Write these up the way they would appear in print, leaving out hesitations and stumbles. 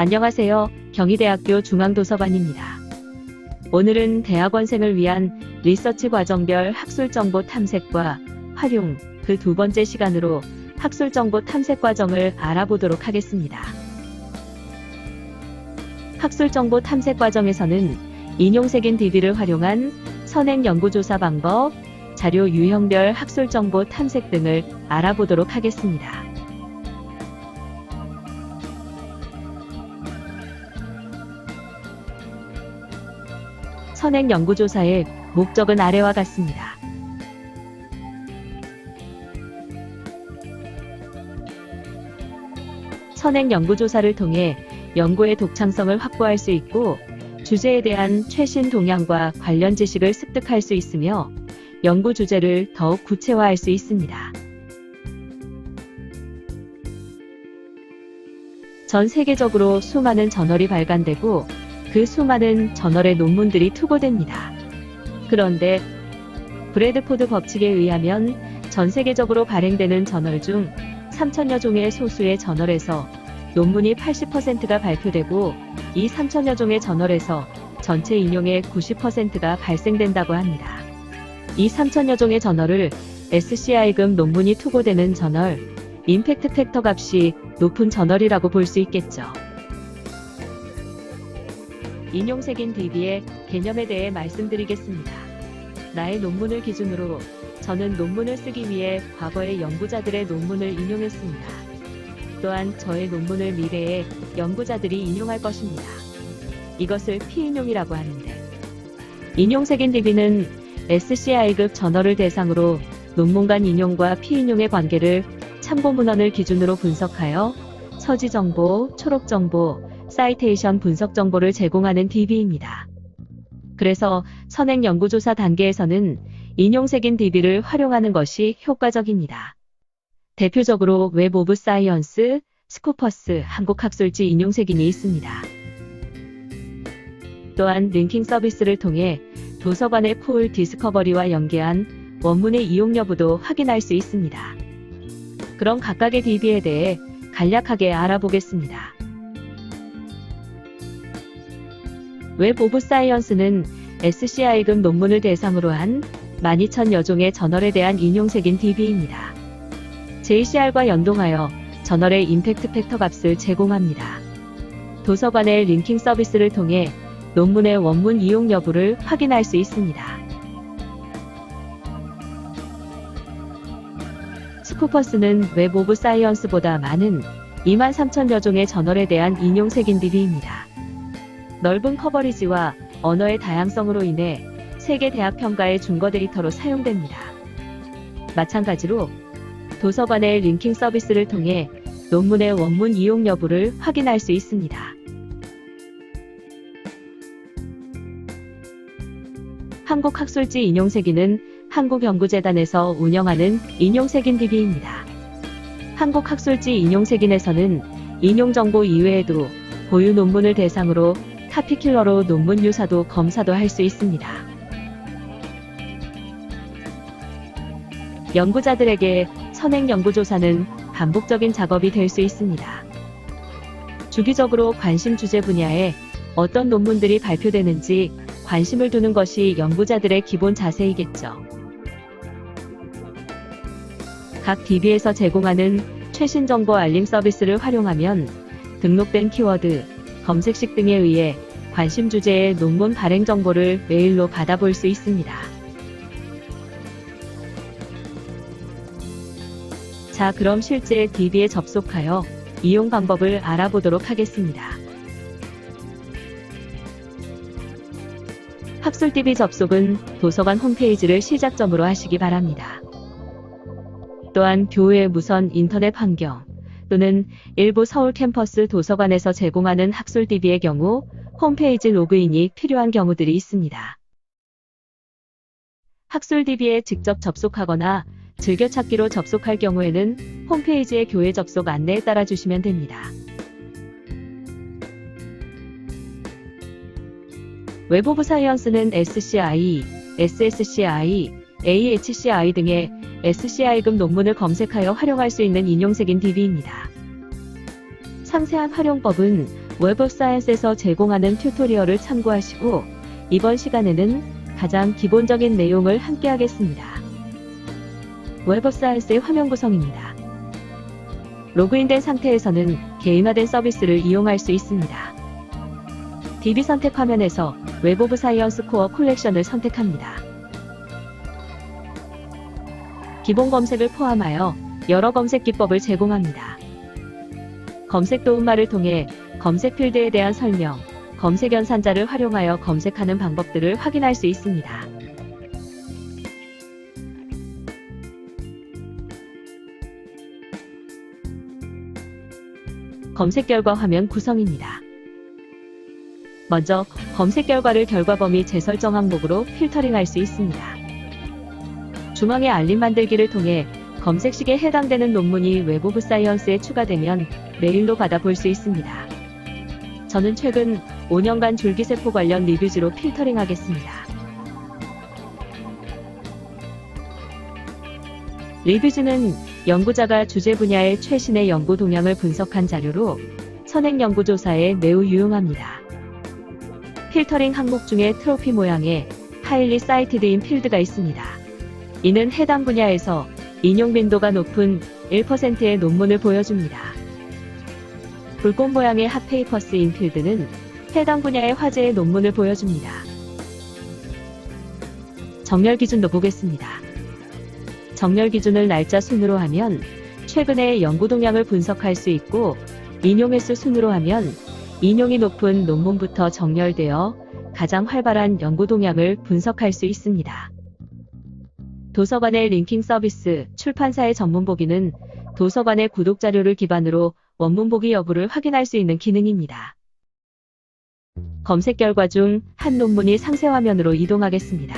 안녕하세요. 경희대학교 중앙도서관입니다. 오늘은 대학원생을 위한 리서치 과정별 학술정보 탐색과 활용 그 두 번째 시간으로 학술정보 탐색 과정을 알아보도록 하겠습니다. 학술정보 탐색 과정에서는 인용색인 DB를 활용한 선행 연구조사 방법, 자료 유형별 학술정보 탐색 등을 알아보도록 하겠습니다. 선행 연구조사의 목적은 아래와 같습니다. 선행 연구조사를 통해 연구의 독창성을 확보할 수 있고 주제에 대한 최신 동향과 관련 지식을 습득할 수 있으며 연구 주제를 더욱 구체화할 수 있습니다. 전 세계적으로 수많은 저널이 발간되고 그 수많은 저널의 논문들이 투고됩니다. 그런데 브래드포드 법칙에 의하면 전 세계적으로 발행되는 저널 중 3천여 종의 소수의 저널에서 논문이 80%가 발표되고 이 3천여 종의 저널에서 전체 인용의 90%가 발생된다고 합니다. 이 3천여 종의 저널을 SCI급 논문이 투고되는 저널, 임팩트 팩터 값이 높은 저널이라고 볼 수 있겠죠. 인용색인 DB의 개념에 대해 말씀드리겠습니다. 나의 논문을 기준으로 저는 논문을 쓰기 위해 과거의 연구자들의 논문을 인용했습니다. 또한 저의 논문을 미래의 연구자들이 인용할 것입니다. 이것을 피인용이라고 하는데, 인용색인 DB는 SCI급 저널을 대상으로 논문 간 인용과 피인용의 관계를 참고 문헌을 기준으로 분석하여 서지 정보, 초록 정보, 사이테이션 분석 정보를 제공하는 DB입니다. 그래서 선행 연구조사 단계에서는 인용색인 DB를 활용하는 것이 효과적입니다. 대표적으로 웹 오브 사이언스, 스코퍼스, 한국학술지 인용색인이 있습니다. 또한 링킹 서비스를 통해 도서관의 폴 디스커버리와 연계한 원문의 이용 여부도 확인할 수 있습니다. 그럼 각각의 DB에 대해 간략하게 알아보겠습니다. 웹 오브 사이언스는 SCI급 논문을 대상으로 한 12,000여 종의 저널에 대한 인용색인 DB입니다. JCR과 연동하여 저널의 임팩트 팩터 값을 제공합니다. 도서관의 링킹 서비스를 통해 논문의 원문 이용 여부를 확인할 수 있습니다. 스코퍼스는 웹 오브 사이언스보다 많은 23,000여 종의 저널에 대한 인용색인 DB입니다. 넓은 커버리지와 언어의 다양성으로 인해 세계 대학 평가의 준거 데이터로 사용됩니다. 마찬가지로 도서관의 링킹 서비스를 통해 논문의 원문 이용 여부를 확인할 수 있습니다. 한국학술지 인용색인은 한국연구재단에서 운영하는 인용색인 DB입니다. 한국학술지 인용색인에서는 인용정보 이외에도 보유 논문을 대상으로 카피킬러로 논문 유사도 검사도 할 수 있습니다. 연구자들에게 선행 연구조사는 반복적인 작업이 될 수 있습니다. 주기적으로 관심 주제 분야에 어떤 논문들이 발표되는지 관심을 두는 것이 연구자들의 기본 자세이겠죠. 각 DB에서 제공하는 최신 정보 알림 서비스를 활용하면 등록된 키워드, 검색식 등에 의해 관심 주제의 논문 발행 정보를 메일로 받아볼 수 있습니다. 자, 그럼 실제 DB에 접속하여 이용 방법을 알아보도록 하겠습니다. 학술 DB 접속은 도서관 홈페이지를 시작점으로 하시기 바랍니다. 또한 교외 무선 인터넷 환경 또는 일부 서울 캠퍼스 도서관에서 제공하는 학술 DB의 경우 홈페이지 로그인이 필요한 경우들이 있습니다. 학술 DB에 직접 접속하거나 즐겨찾기로 접속할 경우에는 홈페이지의 교외 접속 안내에 따라 주시면 됩니다. 웹 오브 사이언스는 SCI, SSCI, AHCI 등의 SCI급 논문을 검색하여 활용할 수 있는 인용색인 DB입니다. 상세한 활용법은 웹 오브 사이언스에서 제공하는 튜토리얼을 참고하시고 이번 시간에는 가장 기본적인 내용을 함께 하겠습니다. 웹 오브 사이언스의 화면 구성입니다. 로그인된 상태에서는 개인화된 서비스를 이용할 수 있습니다. DB 선택 화면에서 웹 오브 사이언스 코어 콜렉션을 선택합니다. 기본 검색을 포함하여 여러 검색 기법을 제공합니다. 검색 도움말을 통해 검색 필드에 대한 설명, 검색 연산자를 활용하여 검색하는 방법들을 확인할 수 있습니다. 검색 결과 화면 구성입니다. 먼저 검색 결과를 결과 범위 재설정 항목으로 필터링할 수 있습니다. 중앙의 알림 만들기를 통해 검색식에 해당되는 논문이 웹 오브 사이언스에 추가되면 메일로 받아볼 수 있습니다. 저는 최근 5년간 줄기세포 관련 리뷰지로 필터링하겠습니다. 리뷰지는 연구자가 주제 분야의 최신의 연구 동향을 분석한 자료로 선행 연구조사에 매우 유용합니다. 필터링 항목 중에 트로피 모양의 하일리 사이티드인 필드가 있습니다. 이는 해당 분야에서 인용 빈도가 높은 1%의 논문을 보여줍니다. 불꽃 모양의 핫페이퍼스인 필드는 해당 분야의 화제의 논문을 보여줍니다. 정렬 기준도 보겠습니다. 정렬 기준을 날짜 순으로 하면 최근의 연구 동향을 분석할 수 있고, 인용 횟수 순으로 하면 인용이 높은 논문부터 정렬되어 가장 활발한 연구 동향을 분석할 수 있습니다. 도서관의 링킹 서비스, 출판사의 전문 보기는 도서관의 구독 자료를 기반으로 원문 보기 여부를 확인할 수 있는 기능입니다. 검색 결과 중 한 논문이 상세 화면으로 이동하겠습니다.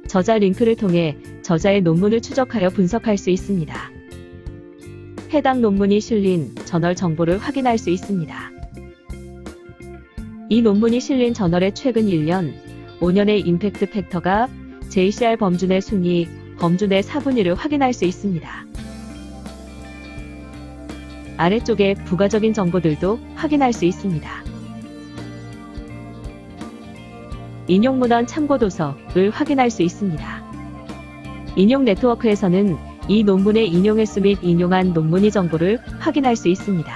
저자 링크를 통해 저자의 논문을 추적하여 분석할 수 있습니다. 해당 논문이 실린 저널 정보를 확인할 수 있습니다. 이 논문이 실린 저널의 최근 1년, 5년의 임팩트 팩터가 JCR 범주 순위, 범주 내 4분위를 확인할 수 있습니다. 아래쪽에 부가적인 정보들도 확인할 수 있습니다. 인용 문헌 참고 도서를 확인할 수 있습니다. 인용 네트워크에서는 이 논문의 인용 횟수 및 인용한 논문의 정보를 확인할 수 있습니다.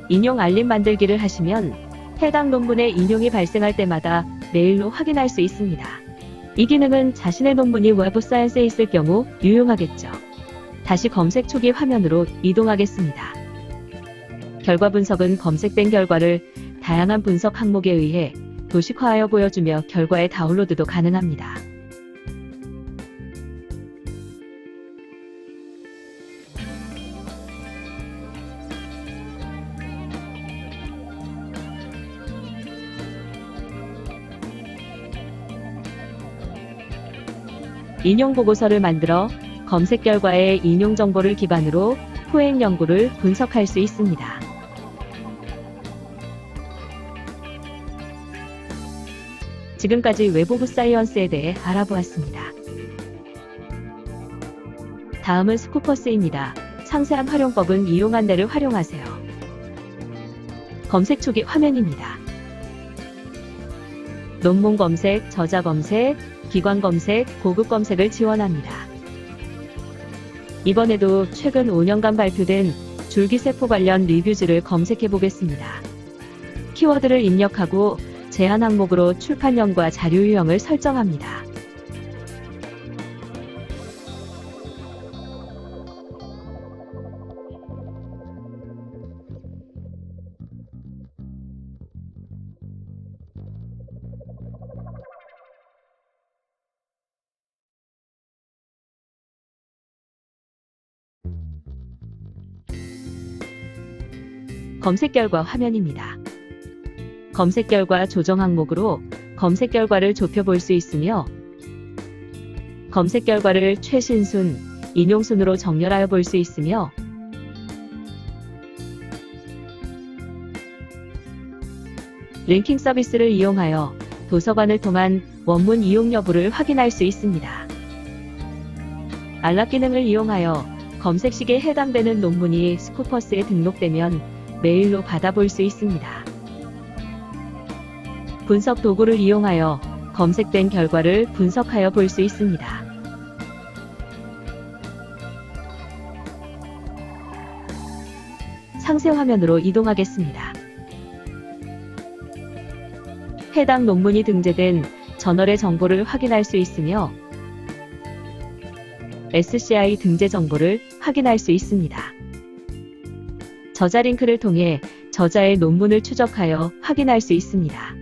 인용 알림 만들기를 하시면 해당 논문의 인용이 발생할 때마다 메일로 확인할 수 있습니다. 이 기능은 자신의 논문이 웹 오브 사이언스에 있을 경우 유용하겠죠. 다시 검색 초기 화면으로 이동하겠습니다. 결과 분석은 검색된 결과를 다양한 분석 항목에 의해 도식화하여 보여주며 결과의 다운로드도 가능합니다. 인용 보고서를 만들어 검색 결과의 인용 정보를 기반으로 포행 연구를 분석할 수 있습니다. 지금까지 웹 오브 사이언스에 대해 알아보았습니다. 다음은 스쿠퍼스입니다. 상세한 활용법은 이용한 대를 활용하세요. 검색 초기 화면입니다. 논문 검색, 저자 검색, 기관 검색, 고급 검색을 지원합니다. 이번에도 최근 5년간 발표된 줄기세포 관련 리뷰지를 검색해 보겠습니다. 키워드를 입력하고 제한 항목으로 출판연과 자료 유형을 설정합니다. 검색 결과 화면입니다. 검색 결과 조정 항목으로 검색 결과를 좁혀볼 수 있으며 검색 결과를 최신순, 인용순으로 정렬하여 볼 수 있으며 링킹 서비스를 이용하여 도서관을 통한 원문 이용 여부를 확인할 수 있습니다. 알람 기능을 이용하여 검색식에 해당되는 논문이 스쿠퍼스에 등록되면 메일로 받아볼 수 있습니다. 분석 도구를 이용하여 검색된 결과를 분석하여 볼 수 있습니다. 상세 화면으로 이동하겠습니다. 해당 논문이 등재된 저널의 정보를 확인할 수 있으며 SCI 등재 정보를 확인할 수 있습니다. 저자 링크를 통해 저자의 논문을 추적하여 확인할 수 있습니다.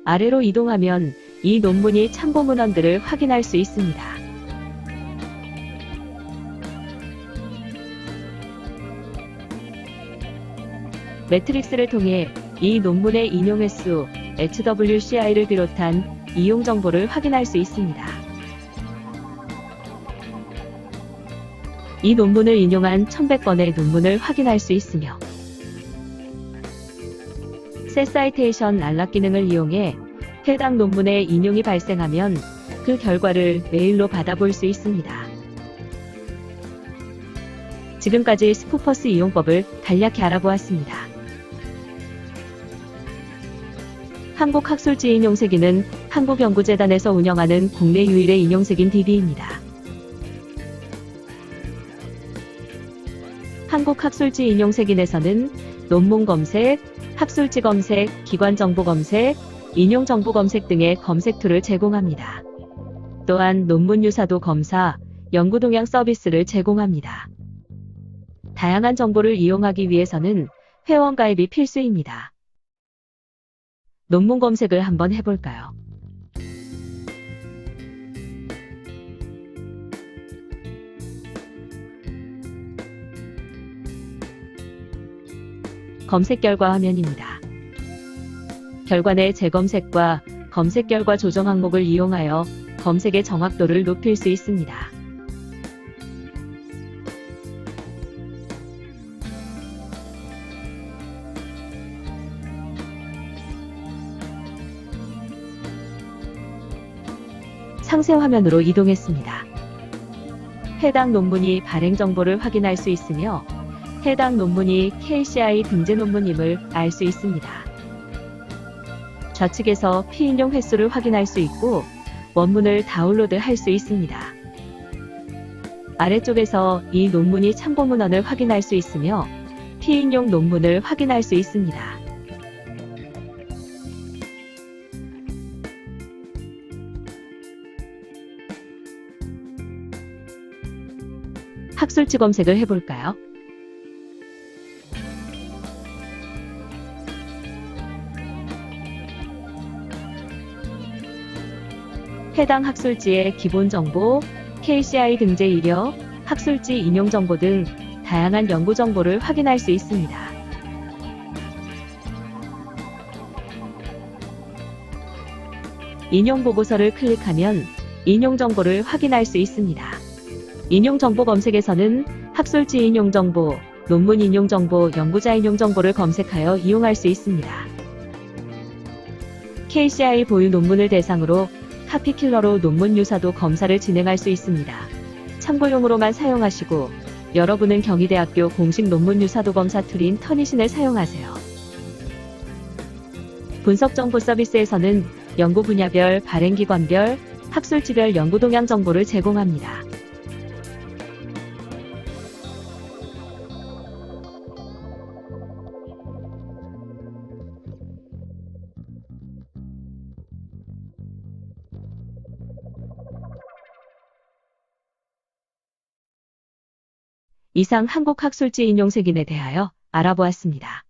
아래로 이동하면 이 논문이 참고 문헌들을 확인할 수 있습니다. 매트릭스를 통해 이 논문의 인용 횟수, HWCI를 비롯한 이용 정보를 확인할 수 있습니다. 이 논문을 인용한 1100건의 논문을 확인할 수 있으며 셋 사이테이션 안락 기능을 이용해 해당 논문의 인용이 발생하면 그 결과를 메일로 받아볼 수 있습니다. 지금까지 스코퍼스 이용법을 간략히 알아보았습니다. 한국학술지 인용세기는 한국연구재단에서 운영하는 국내 유일의 인용세기인 DB입니다. 한국학술지 인용세기에서는 논문 검색, 학술지 검색, 기관정보 검색, 인용정보 검색 등의 검색 툴을 제공합니다. 또한 논문 유사도 검사, 연구동향 서비스를 제공합니다. 다양한 정보를 이용하기 위해서는 회원 가입이 필수입니다. 논문 검색을 한번 해볼까요? 검색 결과 화면입니다. 결과 내 재검색과 검색 결과 조정 항목을 이용하여 검색의 정확도를 높일 수 있습니다. 상세 화면으로 이동했습니다. 해당 논문이 발행 정보를 확인할 수 있으며 해당 논문이 KCI 등재 논문임을 알 수 있습니다. 좌측에서 피인용 횟수를 확인할 수 있고 원문을 다운로드 할 수 있습니다. 아래쪽에서 이 논문이 참고 문헌을 확인할 수 있으며 피인용 논문을 확인할 수 있습니다. 학술지 검색을 해볼까요? 해당 학술지의 기본 정보, KCI 등재 이력, 학술지 인용 정보 등 다양한 연구 정보를 확인할 수 있습니다. 인용 보고서를 클릭하면 인용 정보를 확인할 수 있습니다. 인용 정보 검색에서는 학술지 인용 정보, 논문 인용 정보, 연구자 인용 정보를 검색하여 이용할 수 있습니다. KCI 보유 논문을 대상으로 카피킬러로 논문 유사도 검사를 진행할 수 있습니다. 참고용으로만 사용하시고 여러분은 경희대학교 공식 논문 유사도 검사 툴인 터니신을 사용하세요. 분석정보 서비스에서는 연구 분야별, 발행기관별, 학술지별 연구 동향 정보를 제공합니다. 이상 한국학술지 인용세기에 대하여 알아보았습니다.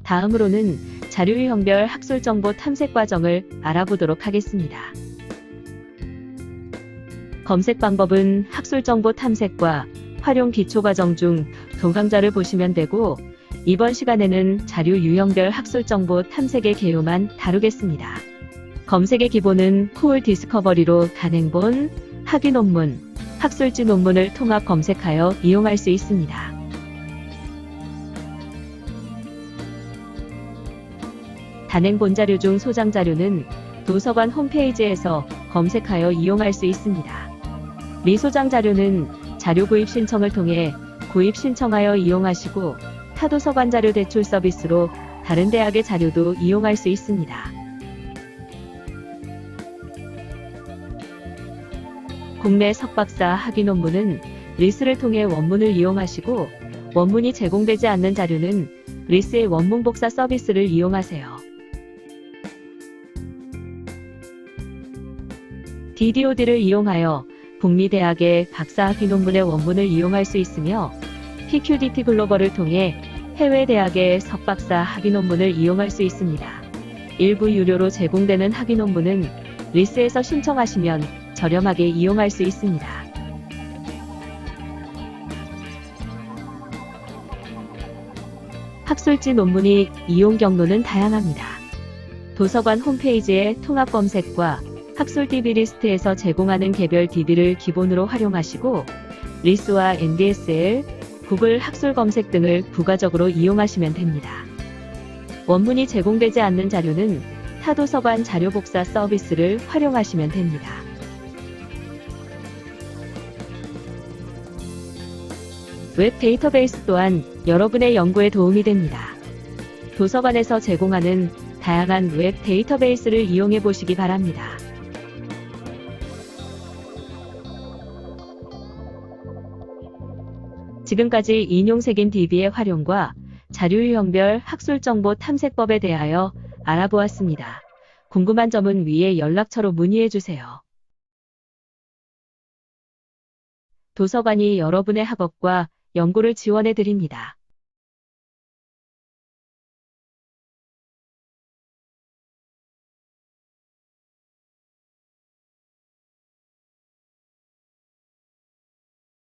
다음으로는 자료유형별 학술정보 탐색 과정을 알아보도록 하겠습니다. 검색 방법은 학술정보 탐색과 활용 기초과정 중 동강자를 보시면 되고 이번 시간에는 자료유형별 학술정보 탐색의 개요만 다루겠습니다. 검색의 기본은 쿨 디스커버리로 단행본, 학위 논문, 학술지 논문을 통합 검색하여 이용할 수 있습니다. 단행본 자료 중 소장 자료는 도서관 홈페이지에서 검색하여 이용할 수 있습니다. 미소장 자료는 자료 구입 신청을 통해 고입 신청하여 이용하시고 타도서관 자료 대출 서비스로 다른 대학의 자료도 이용할 수 있습니다. 국내 석박사 학위 논문은 리스를 통해 원문을 이용하시고 원문이 제공되지 않는 자료는 리스의 원문 복사 서비스를 이용하세요. DDoD를 이용하여 북미 대학의 박사 학위 논문의 원문을 이용할 수 있으며 PQDT 글로벌을 통해 해외 대학의 석박사 학위 논문을 이용할 수 있습니다. 일부 유료로 제공되는 학위 논문은 리스에서 신청하시면 저렴하게 이용할 수 있습니다. 학술지 논문이 이용 경로는 다양합니다. 도서관 홈페이지의 통합 검색과 학술 DB 리스트에서 제공하는 개별 DB를 기본으로 활용하시고 리스와 NDSL, 구글 학술 검색 등을 부가적으로 이용하시면 됩니다. 원문이 제공되지 않는 자료는 타도서관 자료 복사 서비스를 활용하시면 됩니다. 웹 데이터베이스 또한 여러분의 연구에 도움이 됩니다. 도서관에서 제공하는 다양한 웹 데이터베이스를 이용해 보시기 바랍니다. 지금까지 인용색인 DB의 활용과 자료 유형별 학술정보 탐색법에 대하여 알아보았습니다. 궁금한 점은 위에 연락처로 문의해 주세요. 도서관이 여러분의 학업과 연구를 지원해 드립니다.